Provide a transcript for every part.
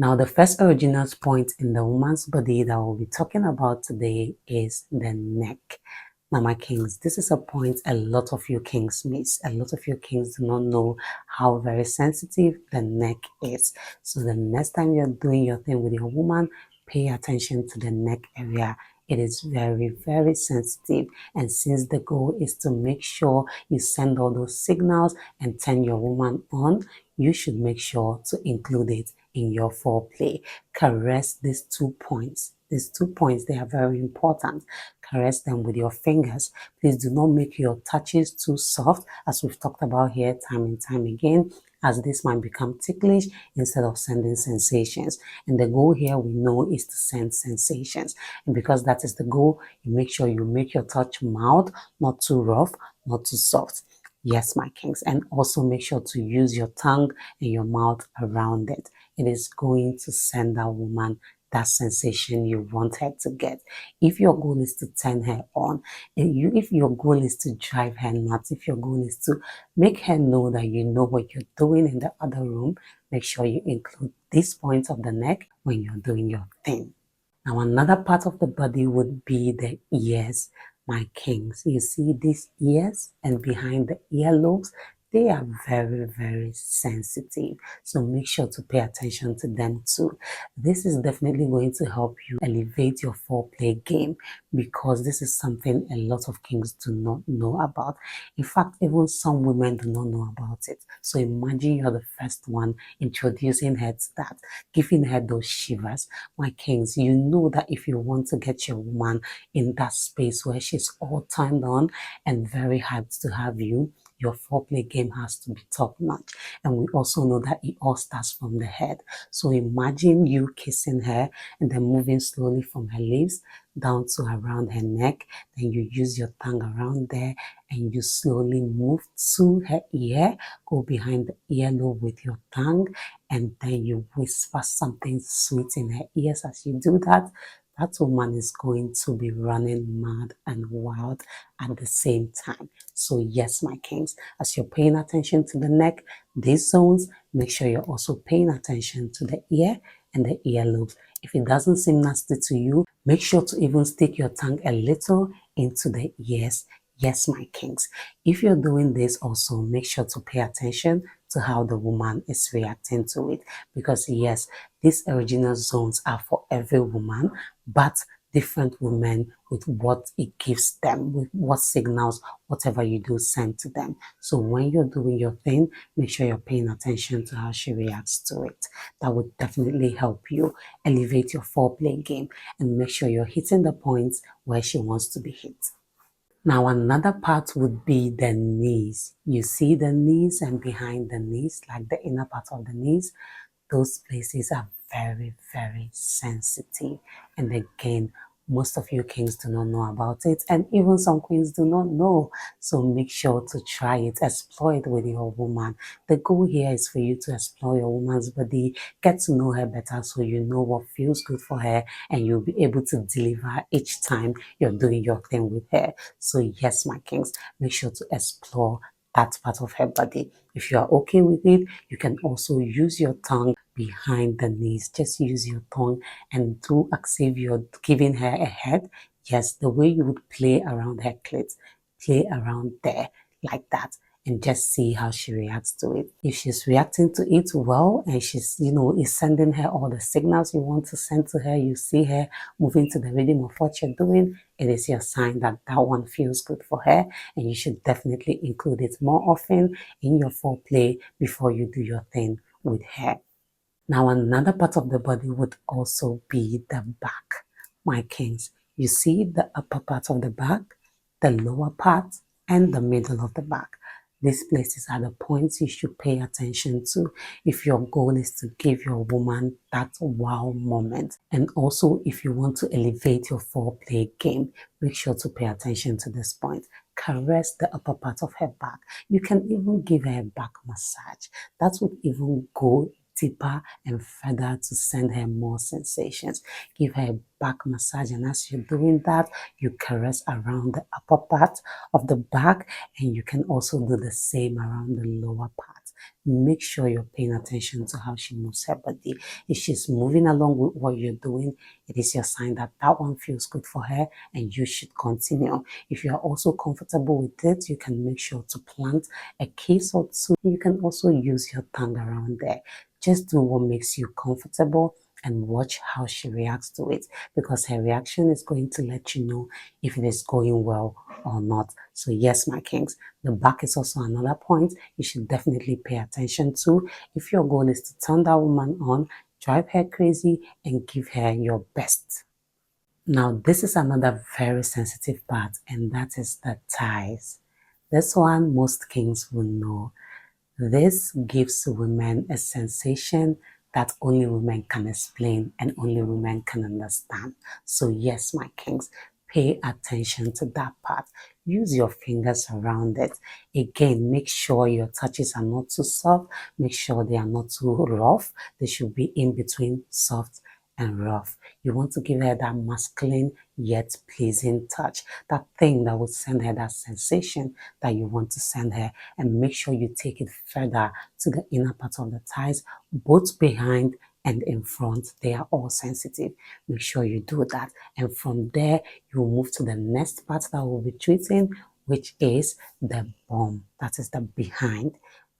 Now, the first erogenous point in the woman's body that we'll be talking about today is the neck. Now, my kings, this is a point a lot of you kings miss. A lot of you kings do not know how very sensitive the neck is. So the next time you're doing your thing with your woman, pay attention to the neck area. It is very, very sensitive. And since the goal is to make sure you send all those signals and turn your woman on, you should make sure to include it in your foreplay. Caress these 2 points. These 2 points, they are very important. Caress them with your fingers. Please do not make your touches too soft, as we've talked about here time and time again, as this might become ticklish instead of sending sensations. And the goal here, we know, is to send sensations. And because that is the goal, you make sure you make your touch mild, not too rough, not too soft. Yes, my kings. And also make sure to use your tongue and your mouth around it. It is going to send that woman that sensation you want her to get. If your goal is to turn her on, and if your goal is to drive her nuts, if your goal is to make her know that you know what you're doing in the other room, make sure you include these points of the neck when you're doing your thing. Now, another part of the body would be the ears, my kings. You see these ears, and behind the earlobes, they are very, very sensitive. So make sure to pay attention to them too. This is definitely going to help you elevate your foreplay game, because this is something a lot of kings do not know about. In fact, even some women do not know about it. So imagine you're the first one introducing her to that, giving her those shivers. My kings, you know that if you want to get your woman in that space where she's all turned on and very hyped to have you, your foreplay game has to be top notch. And we also know that it all starts from the head. So imagine you kissing her and then moving slowly from her lips down to around her neck. Then you use your tongue around there and you slowly move to her ear, go behind the earlobe with your tongue, and then you whisper something sweet in her ears. As you do that, that woman is going to be running mad and wild at the same time. So yes, my kings, as you're paying attention to the neck, these zones, make sure you're also paying attention to the ear and the earlobes. If it doesn't seem nasty to you, make sure to even stick your tongue a little into the ears. Yes, my kings. If you're doing this also, make sure to pay attention to how the woman is reacting to it. Because yes, these erogenous zones are for every woman, but different women with what it gives them, with what signals, whatever you do, send to them. So when you're doing your thing, make sure you're paying attention to how she reacts to it. That would definitely help you elevate your foreplay game and make sure you're hitting the points where she wants to be hit. Now, another part would be the knees. You see the knees, and behind the knees, like the inner part of the knees, those places are very, very sensitive. And again, most of you kings do not know about it, and even some queens do not know. So make sure to try it, explore it with your woman. The goal here is for you to explore your woman's body, get to know her better so you know what feels good for her, and you'll be able to deliver each time you're doing your thing with her. So yes, my kings, make sure to explore that part of her body. If you are okay with it, you can also use your tongue behind the knees. Just use your tongue and do as if you're giving her a head. Yes, the way you would play around her clit, play around there like that, and just see how she reacts to it. If she's reacting to it well and she's, is sending her all the signals you want to send to her, you see her moving to the rhythm of what you're doing, it is your sign that that one feels good for her, and you should definitely include it more often in your foreplay before you do your thing with her. Now, another part of the body would also be the back, my kings. You see the upper part of the back, the lower part, and the middle of the back. These places are the points you should pay attention to if your goal is to give your woman that wow moment. And also, if you want to elevate your foreplay game, make sure to pay attention to this point. Caress the upper part of her back. You can even give her a back massage. That would even go deeper and further to send her more sensations. Give her a back massage, and as you're doing that, you caress around the upper part of the back, and you can also do the same around the lower part. Make sure you're paying attention to how she moves her body. If she's moving along with what you're doing, it is your sign that that one feels good for her and you should continue. If you are also comfortable with it, you can make sure to plant a kiss or two. You can also use your tongue around there. Just do what makes you comfortable and watch how she reacts to it, because her reaction is going to let you know if it is going well or not. So yes, my kings, the back is also another point you should definitely pay attention to. If your goal is to turn that woman on, drive her crazy, and give her your best. Now, this is another very sensitive part, and that is the thighs. This one most kings will know. This gives women a sensation that only women can explain and only women can understand. So yes, my kings, pay attention to that part. Use your fingers around it. Again, make sure your touches are not too soft. Make sure they are not too rough. They should be in between soft and rough. You want to give her that masculine yet pleasing touch, that thing that will send her that sensation that you want to send her. And make sure you take it further to the inner part of the thighs, both behind and in front. They are all sensitive. Make sure you do that. And from there, you will move to the next part that we'll be treating, which is the bum. That is the behind.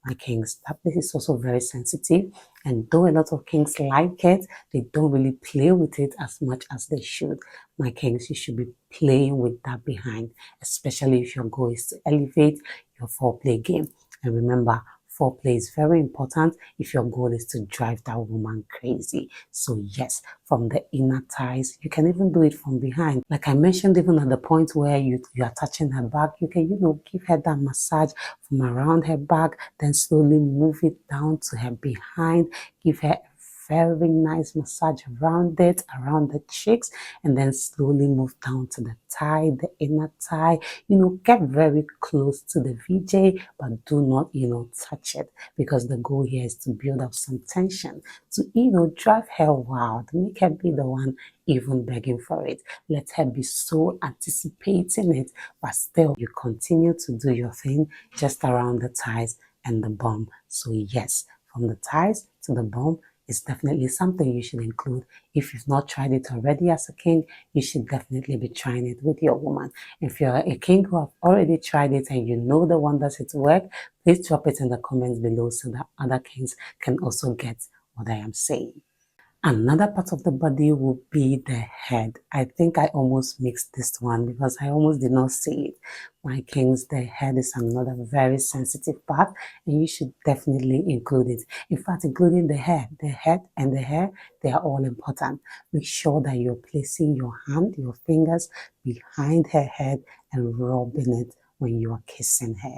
My kings, that place is also very sensitive, and though a lot of kings like it, they don't really play with it as much as they should. My kings, you should be playing with that behind, especially if your goal is to elevate your foreplay game. And remember, foreplay is very important if your goal is to drive that woman crazy. So yes, from the inner thighs, you can even do it from behind. Like I mentioned, even at the point where you are touching her back, you can, give her that massage from around her back, then slowly move it down to her behind, give her very nice massage around it, around the cheeks, and then slowly move down to the thigh, the inner thigh. Get very close to the VJ, but do not, touch it, because the goal here is to build up some tension, to, drive her wild, make her be the one even begging for it. Let her be so anticipating it, but still you continue to do your thing just around the thighs and the bum. So yes, from the thighs to the bum is definitely something you should include. If you've not tried it already as a king, you should definitely be trying it with your woman. If you're a king who have already tried it and you know the wonders it works, please drop it in the comments below so that other kings can also get what I am saying. Another part of the body will be the head. I think I almost mixed this one because I almost did not say it. My kings, the head is another very sensitive part, and you should definitely include it. In fact, including the head and the hair, they are all important. Make sure that you're placing your hand, your fingers behind her head and rubbing it when you are kissing her.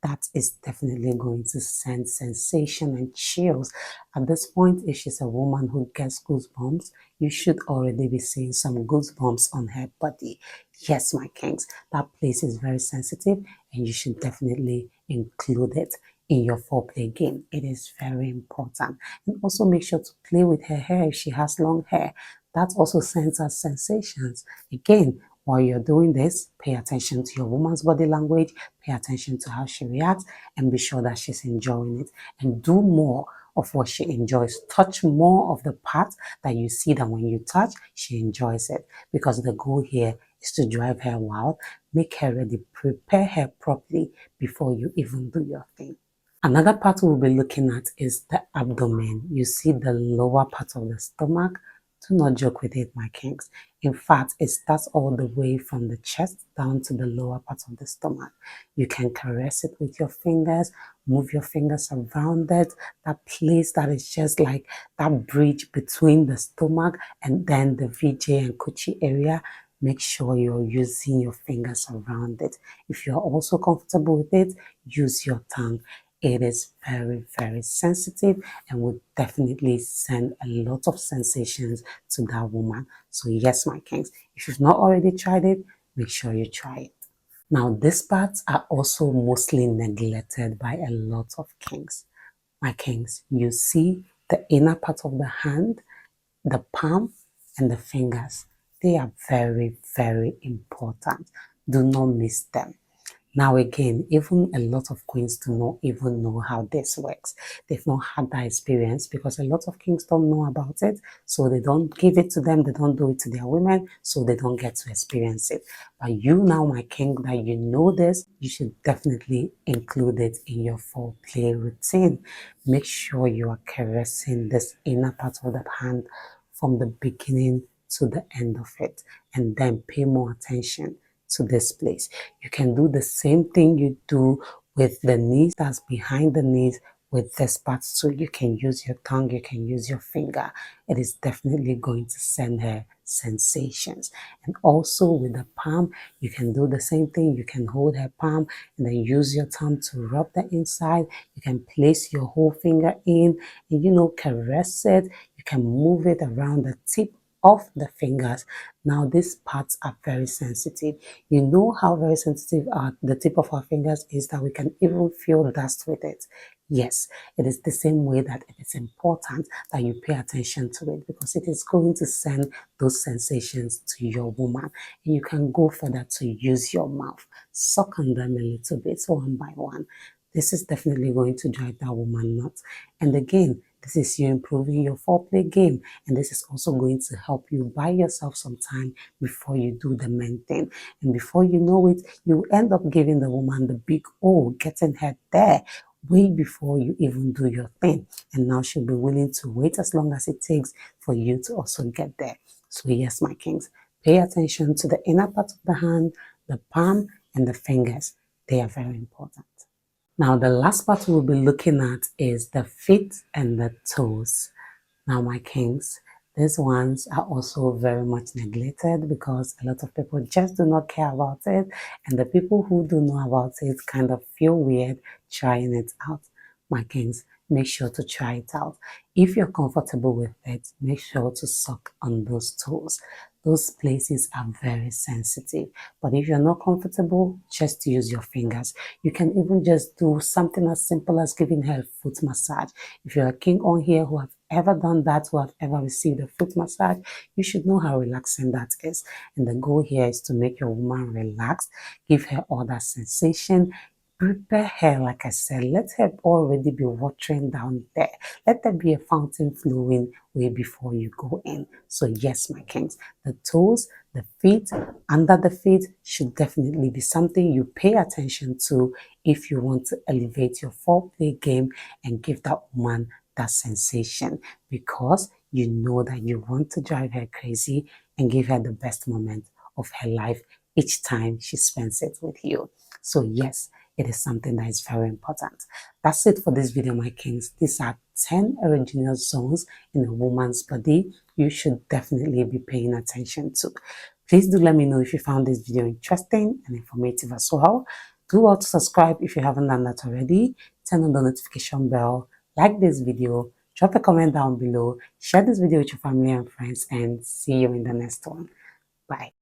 That is definitely going to send sensation and chills. At this point, if she's a woman who gets goosebumps, you should already be seeing some goosebumps on her body. Yes, my kings, that place is very sensitive, and you should definitely include it in your foreplay game. It is very important. And also make sure to play with her hair if she has long hair. That also sends us sensations. Again, while you're doing this, pay attention to your woman's body language, pay attention to how she reacts, and be sure that she's enjoying it. And do more of what she enjoys. Touch more of the part that you see that when you touch, she enjoys it. Because the goal here is to drive her wild, make her ready, prepare her properly before you even do your thing. Another part we'll be looking at is the abdomen. You see the lower part of the stomach. Do not joke with it, my kings. In fact, it starts all the way from the chest down to the lower part of the stomach. You can caress it with your fingers, move your fingers around it, that place that is just like that bridge between the stomach and then the VJ and Coochie area. Make sure you're using your fingers around it. If you're also comfortable with it, use your tongue. It is very, very sensitive and will definitely send a lot of sensations to that woman. So yes, my kings, if you've not already tried it, make sure you try it. Now, these parts are also mostly neglected by a lot of kings. My kings, you see the inner part of the hand, the palm, and the fingers. They are very, very important. Do not miss them. Now again, even a lot of queens do not even know how this works. They've not had that experience because a lot of kings don't know about it. So they don't give it to them. They don't do it to their women. So they don't get to experience it. But you now, my king, that you know this, you should definitely include it in your foreplay routine. Make sure you are caressing this inner part of the hand from the beginning to the end of it. And then pay more attention to this place. You can do the same thing you do with the knees, that's behind the knees, with this part. So you can use your tongue, you can use your finger. It is definitely going to send her sensations. And also with the palm, you can do the same thing. You can hold her palm and then use your thumb to rub the inside. You can place your whole finger in and caress it. You can move it around the tip of the fingers. Now these parts are very sensitive. You know how very sensitive the tip of our fingers is, that we can even feel dust with it. Yes, it is the same way that it is important that you pay attention to it, because it is going to send those sensations to your woman. And you can go further to use your mouth. Suck on them a little bit, one by one. This is definitely going to drive that woman nuts. And again, this is you improving your foreplay game. And this is also going to help you buy yourself some time before you do the main thing. And before you know it, you end up giving the woman the big O, getting her there way before you even do your thing. And now she'll be willing to wait as long as it takes for you to also get there. So yes, my kings, pay attention to the inner part of the hand, the palm, and the fingers. They are very important. Now, the last part we'll be looking at is the feet and the toes. Now, my kings, these ones are also very much neglected because a lot of people just do not care about it. And the people who do know about it kind of feel weird trying it out. My kings, make sure to try it out. If you're comfortable with it, make sure to suck on those toes. Those places are very sensitive. But if you're not comfortable, just use your fingers. You can even just do something as simple as giving her a foot massage. If you're a king on here who have ever done that, who have ever received a foot massage, you should know how relaxing that is. And the goal here is to make your woman relax, give her all that sensation. Prepare her, like I said, let her already be watering down there. Let there be a fountain flowing way before you go in. So yes, my kings, the toes, the feet, under the feet should definitely be something you pay attention to if you want to elevate your foreplay game and give that woman that sensation, because you know that you want to drive her crazy and give her the best moment of her life each time she spends it with you. So yes, it is something that is very important. That's it for this video, my kings. These are 10 erogenous zones in a woman's body you should definitely be paying attention to. Please do let me know if you found this video interesting and informative as well. Do also subscribe if you haven't done that already. Turn on the notification bell, like this video, drop a comment down below, share this video with your family and friends, and see you in the next one. Bye.